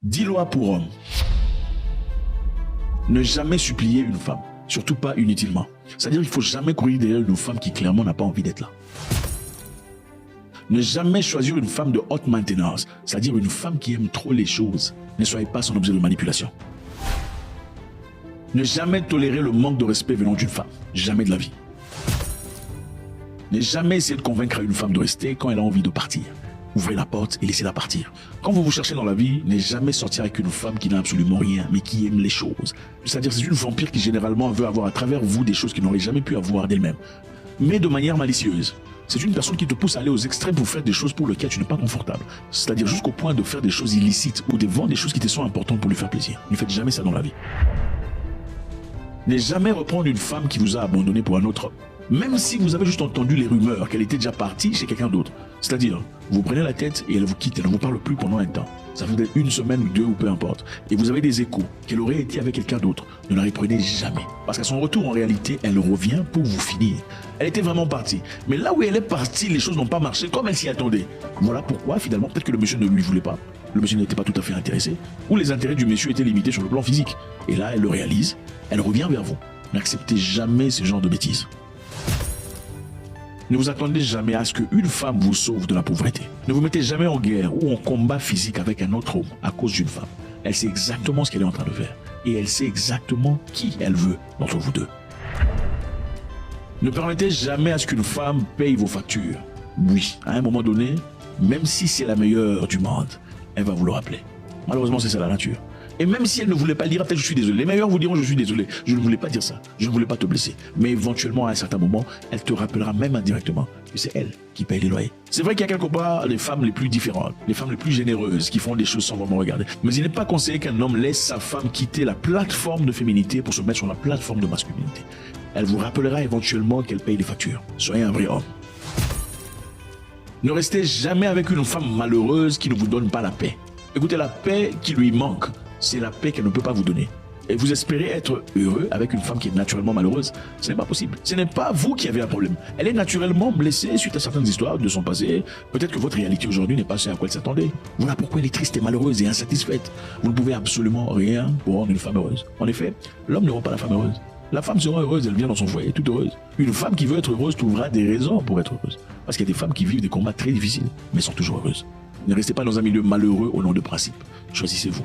10 lois pour hommes. Ne jamais supplier une femme, surtout pas inutilement. C'est-à-dire qu'il ne faut jamais courir derrière une femme qui clairement n'a pas envie d'être là. Ne jamais choisir une femme de haute maintenance, c'est-à-dire une femme qui aime trop les choses. Ne soyez pas son objet de manipulation. Ne jamais tolérer le manque de respect venant d'une femme. Jamais de la vie. Ne jamais essayer de convaincre une femme de rester quand elle a envie de partir. Ouvrez la porte et laissez-la partir. Quand vous vous cherchez dans la vie, ne jamais sortir avec une femme qui n'a absolument rien, mais qui aime les choses. C'est-à-dire c'est une vampire qui généralement veut avoir à travers vous des choses qu'elle n'aurait jamais pu avoir d'elle-même. Mais de manière malicieuse. C'est une personne qui te pousse à aller aux extrêmes pour faire des choses pour lesquelles tu n'es pas confortable. C'est-à-dire jusqu'au point de faire des choses illicites ou de vendre des choses qui te sont importantes pour lui faire plaisir. Ne faites jamais ça dans la vie. Ne jamais reprendre une femme qui vous a abandonné pour un autre homme. Même si vous avez juste entendu les rumeurs qu'elle était déjà partie chez quelqu'un d'autre. C'est-à-dire, vous prenez la tête et elle vous quitte, elle ne vous parle plus pendant un temps. Ça fait peut-être une semaine ou deux ou peu importe. Et vous avez des échos qu'elle aurait été avec quelqu'un d'autre. Ne la reprenez jamais. Parce qu'à son retour, en réalité, elle revient pour vous finir. Elle était vraiment partie. Mais là où elle est partie, les choses n'ont pas marché comme elle s'y attendait. Voilà pourquoi, finalement, peut-être que le monsieur ne lui voulait pas. Le monsieur n'était pas tout à fait intéressé. Ou les intérêts du monsieur étaient limités sur le plan physique. Et là, elle le réalise. Elle revient vers vous. N'acceptez jamais ce genre de bêtises. Ne vous attendez jamais à ce qu'une femme vous sauve de la pauvreté. Ne vous mettez jamais en guerre ou en combat physique avec un autre homme à cause d'une femme. Elle sait exactement ce qu'elle est en train de faire. Et elle sait exactement qui elle veut d'entre vous deux. Ne permettez jamais à ce qu'une femme paye vos factures. Oui, à un moment donné, même si c'est la meilleure du monde, elle va vous le rappeler. Malheureusement, c'est ça la nature. Et même si elle ne voulait pas le dire, peut-être je suis désolé. Les meilleurs vous diront je suis désolé. Je ne voulais pas dire ça. Je ne voulais pas te blesser. Mais éventuellement, à un certain moment, elle te rappellera même indirectement que c'est elle qui paye les loyers. C'est vrai qu'il y a quelque part les femmes les plus différentes, les femmes les plus généreuses qui font des choses sans vraiment regarder. Mais il n'est pas conseillé qu'un homme laisse sa femme quitter la plateforme de féminité pour se mettre sur la plateforme de masculinité. Elle vous rappellera éventuellement qu'elle paye les factures. Soyez un vrai homme. Ne restez jamais avec une femme malheureuse qui ne vous donne pas la paix. Écoutez, la paix qui lui manque, c'est la paix qu'elle ne peut pas vous donner. Et vous espérez être heureux avec une femme qui est naturellement malheureuse. Ce n'est pas possible. Ce n'est pas vous qui avez un problème. Elle est naturellement blessée suite à certaines histoires de son passé. Peut-être que votre réalité aujourd'hui n'est pas ce à quoi elle s'attendait. Voilà pourquoi elle est triste et malheureuse et insatisfaite. Vous ne pouvez absolument rien pour rendre une femme heureuse. En effet, l'homme ne rend pas la femme heureuse. La femme sera heureuse, elle vient dans son foyer, toute heureuse. Une femme qui veut être heureuse trouvera des raisons pour être heureuse. Parce qu'il y a des femmes qui vivent des combats très difficiles, mais sont toujours heureuses. Ne restez pas dans un milieu malheureux au nom de principe. Choisissez-vous.